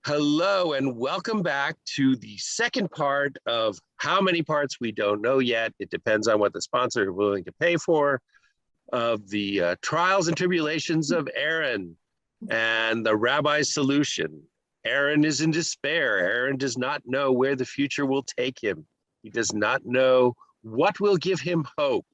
Hello, and welcome back to the second part of how many parts we don't know yet. It depends on what the sponsor is willing to pay for, of the trials and tribulations of Aaron and the rabbi's solution. Aaron is in despair. Aaron does not know where the future will take him. He does not know what will give him hope.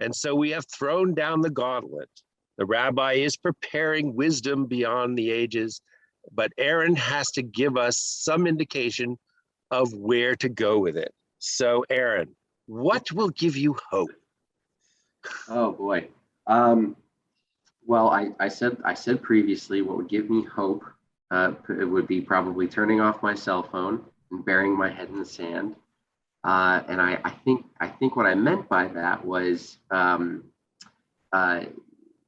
And so we have thrown down the gauntlet. The rabbi is preparing wisdom beyond the ages, but Aaron has to give us some indication of where to go with it. So Aaron, what will give you hope? Oh boy. Well, I said previously what would give me hope it would be probably turning off my cell phone and burying my head in the sand. And I think what I meant by that was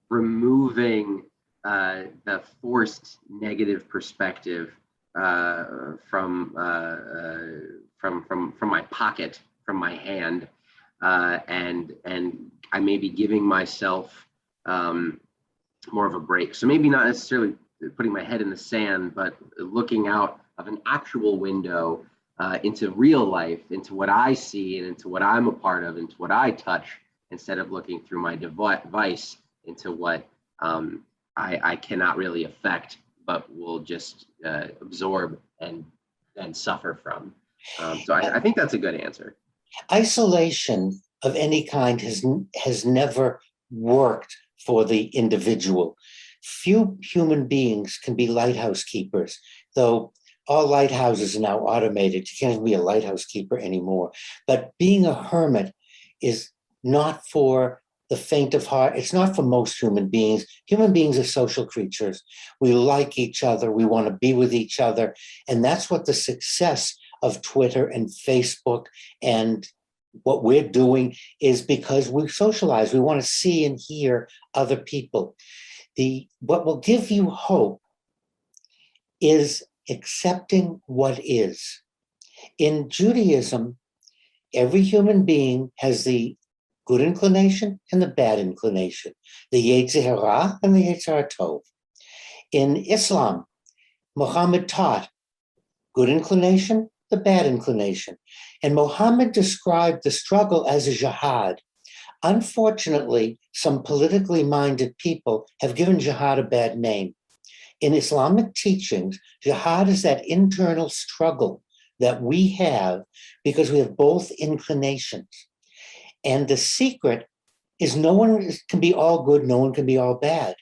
removing the forced negative perspective from my pocket, from my hand, and I may be giving myself more of a break. So maybe not necessarily putting my head in the sand, but looking out of an actual window into real life, into what I see and into what I'm a part of, into what I touch, instead of looking through my device into what I cannot really affect, but will just absorb and suffer from. So I think that's a good answer. Isolation of any kind has never worked for the individual. Few human beings can be lighthouse keepers, though all lighthouses are now automated. You can't even be a lighthouse keeper anymore. But being a hermit is not for the faint of heart. It's not for most human beings. Human beings are social creatures. We like each other. We want to be with each other. And that's what the success of Twitter and Facebook and what we're doing is, because we socialize. We want to see and hear other people. What will give you hope is accepting what is. In Judaism, every human being has the good inclination and the bad inclination, the Yetzer Hara and the Yetzer Tov. In Islam, Muhammad taught good inclination, the bad inclination. And Muhammad described the struggle as a jihad. Unfortunately, some politically minded people have given jihad a bad name. In Islamic teachings, jihad is that internal struggle that we have because we have both inclinations. And the secret is no one can be all good, no one can be all bad.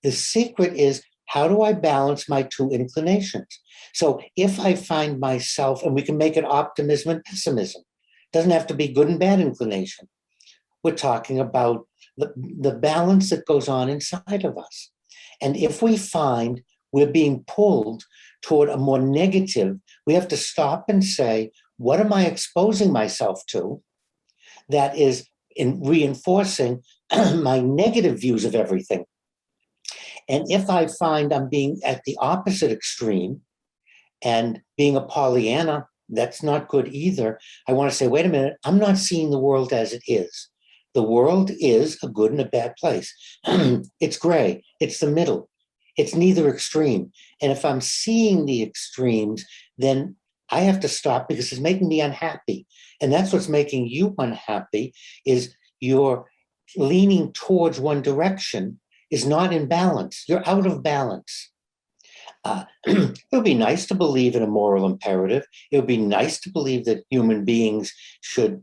The secret is, how do I balance my two inclinations? So if I find myself, and we can make it optimism and pessimism, doesn't have to be good and bad inclination. We're talking about the balance that goes on inside of us. And if we find we're being pulled toward a more negative, we have to stop and say, what am I exposing myself to that is reinforcing my negative views of everything? And if I find I'm being at the opposite extreme and being a Pollyanna, that's not good either. I want to say, wait a minute, I'm not seeing the world as it is. The world is a good and a bad place. It's gray. It's the middle. It's neither extreme. And if I'm seeing the extremes, then I have to stop because it's making me unhappy. And that's what's making you unhappy, is you're leaning towards one direction is not in balance. You're out of balance. It would be nice to believe in a moral imperative. It would be nice to believe that human beings should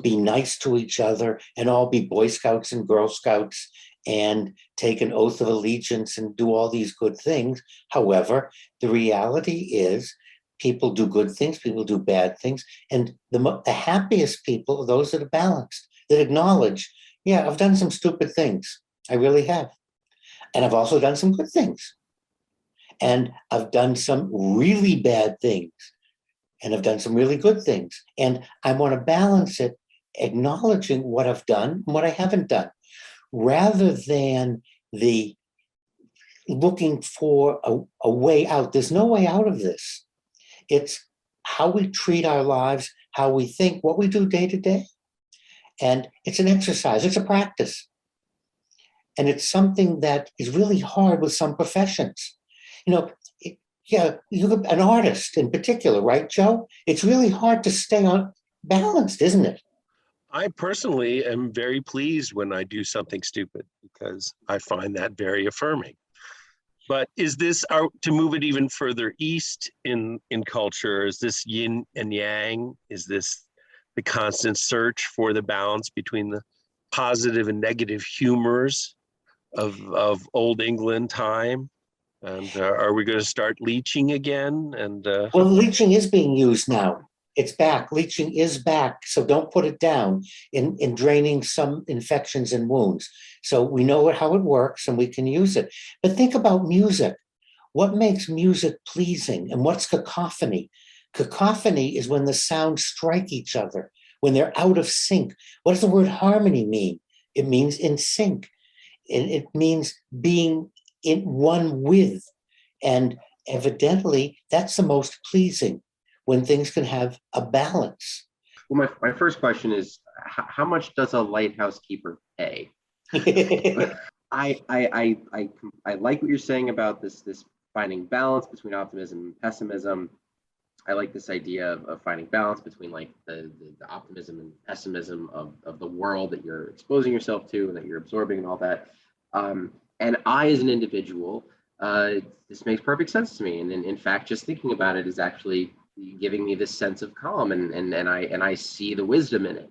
be nice to each other and all be Boy Scouts and Girl Scouts and take an oath of allegiance and do all these good things. However, the reality is people do good things, people do bad things. And the happiest people are those that are balanced, that acknowledge, yeah, I've done some stupid things. I really have. And I've also done some good things. And I've done some really bad things. And I've done some really good things. And I want to balance it, acknowledging what I've done and what I haven't done, rather than the looking for a way out. There's no way out of this. It's how we treat our lives, how we think, what we do day to day. And it's an exercise, it's a practice. And it's something that is really hard with some professions. You know, Yeah, an artist in particular, right, Joe? It's really hard to stay on balanced, isn't it? I personally am very pleased when I do something stupid because I find that very affirming. But is this to move it even further east in culture? Is this yin and yang? Is this the constant search for the balance between the positive and negative humors of old England time? And are we going to start leeching again? And Well, leaching is being used now. It's back. Leaching is back. So don't put it down in draining some infections and wounds. So we know how it works and we can use it. But think about music. What makes music pleasing and what's cacophony? Cacophony is when the sounds strike each other, when they're out of sync. What does the word harmony mean? It means in sync. And it means being in one with. And evidently, that's the most pleasing when things can have a balance. Well, my first question is, how much does a lighthouse keeper pay? I like what you're saying about this finding balance between optimism and pessimism. I like this idea of finding balance between like the optimism and pessimism of the world that you're exposing yourself to and that you're absorbing and all that. And I, as an individual, this makes perfect sense to me. And in fact, just thinking about it is actually giving me this sense of calm, and I see the wisdom in it.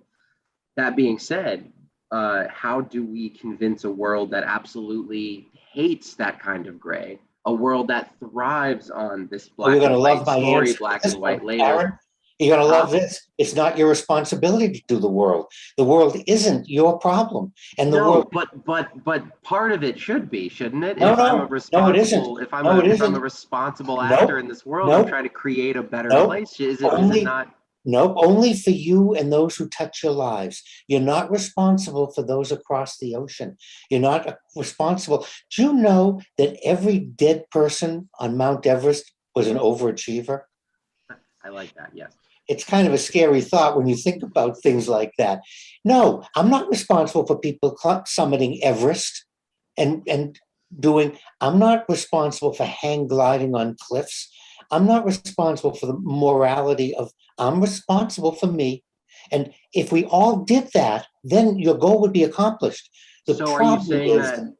That being said, how do we convince a world that absolutely hates that kind of gray, a world that thrives on this black You're going to and love white my story, answer. black and white label? Aaron, you're going to love this. It's not your responsibility to do the world. The world isn't your problem, and the No, world. but part of it should be, shouldn't it? No, If I'm a no, it isn't. responsible, if I'm No, a it if I'm a isn't. responsible actor Nope, in this world, I'm nope, trying to create a better nope. place. Is it Only, not? nope. Only for you and those who touch your lives. You're not responsible for those across the ocean. You're not responsible. Do you know that every dead person on Mount Everest was an overachiever? I like that. Yes. It's kind of a scary thought when you think about things like that. No, I'm not responsible for people summiting Everest and doing, I'm not responsible for hang gliding on cliffs. I'm not responsible for the morality of, I'm responsible for me. And if we all did that, then your goal would be accomplished. The So are you problem saying is, that?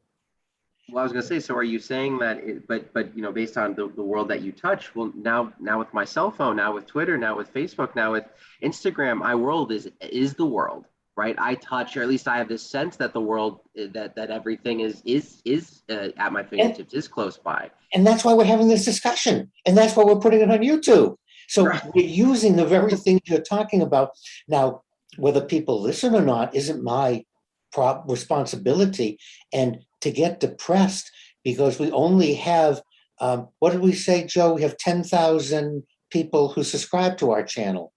Well, I was going to say, so are you saying that, but based on the world that you touch, well, now with my cell phone, now with Twitter, now with Facebook, now with Instagram, my world is the world, right? I touch, or at least I have this sense that the world, that everything is at my fingertips, is close by. and that's why we're having this discussion. And that's why we're putting it on YouTube. So Right. we're using the very things you're talking about. Now, whether people listen or not isn't my responsibility. And to get depressed because we only have, what did we say, Joe? We have 10,000 people who subscribe to our channel.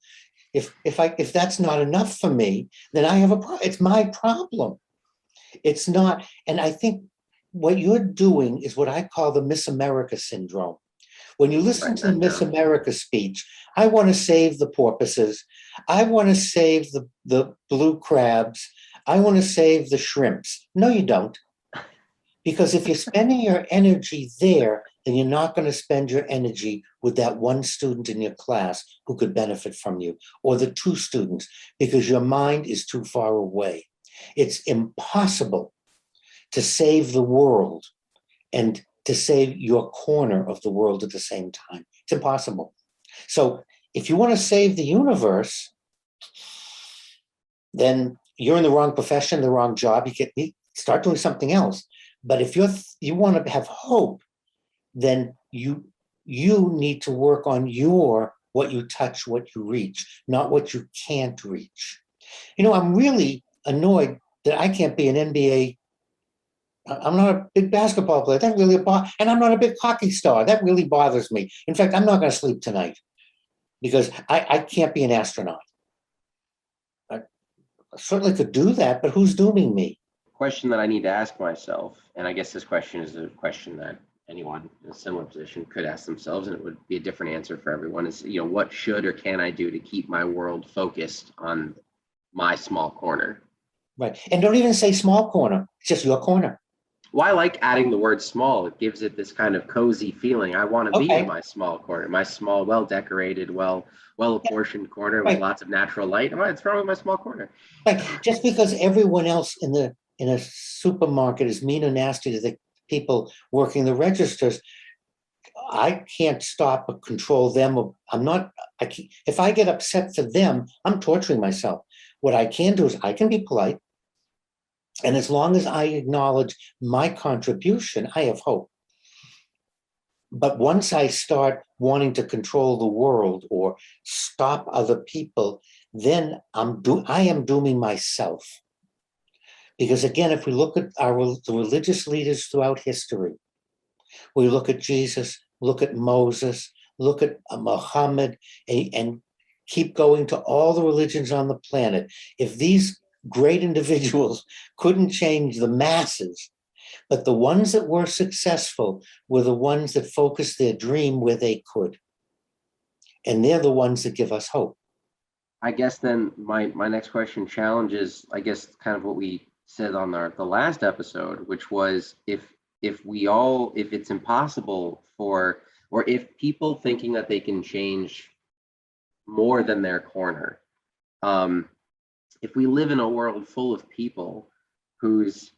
If that's not enough for me, then I have it's my problem. It's not, and I think what you're doing is what I call the Miss America syndrome. When you listen to the Miss America speech, I want to save the porpoises. I want to save the blue crabs. I want to save the shrimps. No, you don't. Because if you're spending your energy there, then you're not going to spend your energy with that one student in your class who could benefit from you, or the two students, because your mind is too far away. It's impossible to save the world and to save your corner of the world at the same time. It's impossible. So if you want to save the universe, then you're in the wrong profession, the wrong job. You start doing something else. But if you want to have hope, then you need to work on what you touch, what you reach, not what you can't reach. I'm really annoyed that I can't be an NBA. I'm not a big basketball player. That really and I'm not a big hockey star. That really bothers me. In fact, I'm not going to sleep tonight because I can't be an astronaut. I certainly could do that, but who's dooming me? Question that I need to ask myself, and I guess this question is a question that anyone in a similar position could ask themselves, and it would be a different answer for everyone, is, what should or can I do to keep my world focused on my small corner? Right. And don't even say small corner. It's just your corner. Well, I like adding the word small. It gives it this kind of cozy feeling. I want to be in Okay, my small corner, my small, well decorated, well yeah, apportioned corner with right, lots of natural light. Oh, it's wrong with my small corner. right. Just because everyone else in a supermarket is mean and nasty to the people working the registers, I can't stop or control them. I'm not, if I get upset for them, I'm torturing myself. What I can do is I can be polite. And as long as I acknowledge my contribution, I have hope. But once I start wanting to control the world or stop other people, then I am dooming myself. Because again, if we look at the religious leaders throughout history, we look at Jesus, look at Moses, look at Muhammad, and keep going to all the religions on the planet. If these great individuals couldn't change the masses, but the ones that were successful were the ones that focused their dream where they could. And they're the ones that give us hope. I guess then my next question challenges, I guess, kind of what we said on the last episode, which was if it's impossible for, or if people thinking that they can change more than their corner, um, if we live in a world full of people whose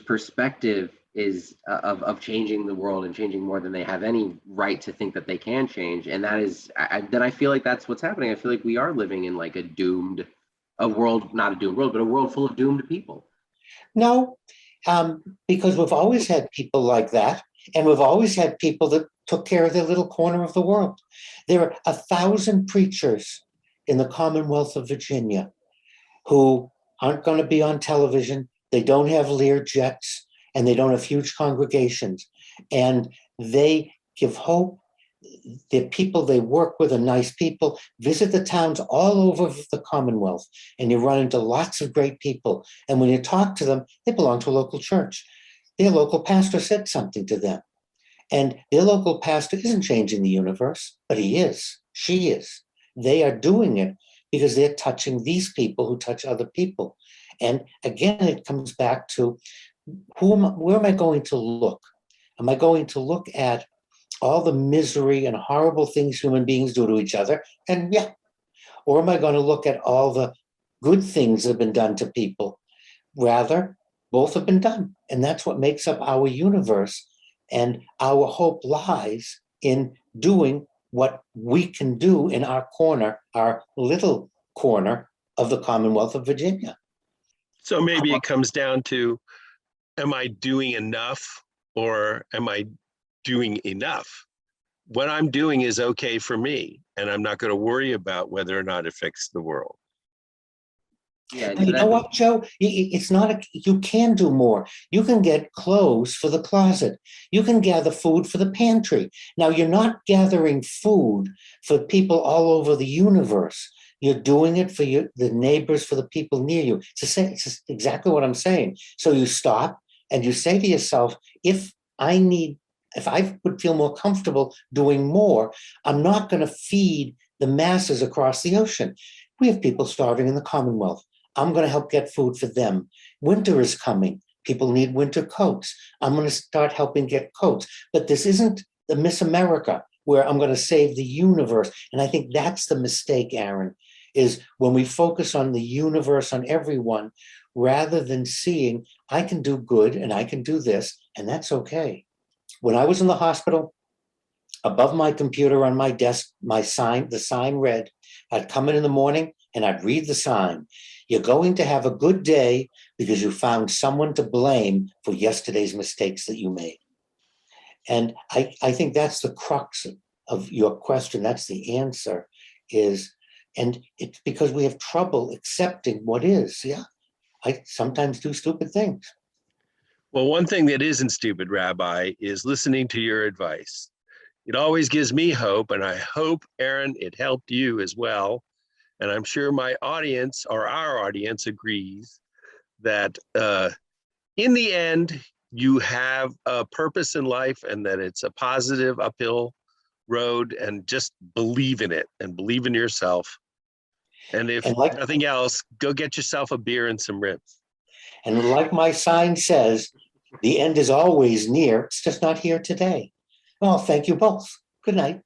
perspective is of changing the world and changing more than they have any right to think that they can change, and that is, then I feel like that's what's happening. I feel like we are living in like a world, not a doomed world, but a world full of doomed people. No, because we've always had people like that, and we've always had people that took care of their little corner of the world. There are 1,000 preachers in the Commonwealth of Virginia who aren't going to be on television. They don't have Lear jets, and they don't have huge congregations, and they give hope. The people they work with are nice people. Visit the towns all over the Commonwealth, and you run into lots of great people. And when you talk to them, they belong to a local church. Their local pastor said something to them. And their local pastor isn't changing the universe, but he is. She is. They are doing it because they're touching these people who touch other people. And again, it comes back to where am I going to look? Am I going to look at all the misery and horrible things human beings do to each other? And yeah, or am I going to look at all the good things that have been done to people? Rather, both have been done. And that's what makes up our universe. And our hope lies in doing what we can do in our corner, our little corner of the Commonwealth of Virginia. So maybe it comes down to, am I doing enough or am I doing enough? What I'm doing is okay for me, and I'm not going to worry about whether or not it affects the world. Yeah, And you know what, Joe? It's not, you can do more. You can get clothes for the closet. You can gather food for the pantry. Now, you're not gathering food for people all over the universe. You're doing it for the neighbors, for the people near you. It's exactly what I'm saying. So you stop and you say to yourself, if I would feel more comfortable doing more, I'm not going to feed the masses across the ocean. We have people starving in the Commonwealth. I'm going to help get food for them. Winter is coming. People need winter coats. I'm going to start helping get coats. But this isn't the Miss America where I'm going to save the universe. And I think that's the mistake, Aaron, is when we focus on the universe, on everyone, rather than seeing I can do good and I can do this, and that's okay. When I was in the hospital, above my computer on my desk, the sign read, I'd come in the morning and I'd read the sign. You're going to have a good day because you found someone to blame for yesterday's mistakes that you made. And I think that's the crux of your question. That's the answer is, and it's because we have trouble accepting what is. Yeah, I sometimes do stupid things. Well, one thing that isn't stupid, Rabbi, is listening to your advice. It always gives me hope, and I hope, Aaron, it helped you as well. And I'm sure my audience or our audience agrees that in the end, you have a purpose in life and that it's a positive uphill road, and just believe in it and believe in yourself. And if nothing else, go get yourself a beer and some ribs. And like my sign says, The end is always near. It's just not here today. Well, thank you both. Good night.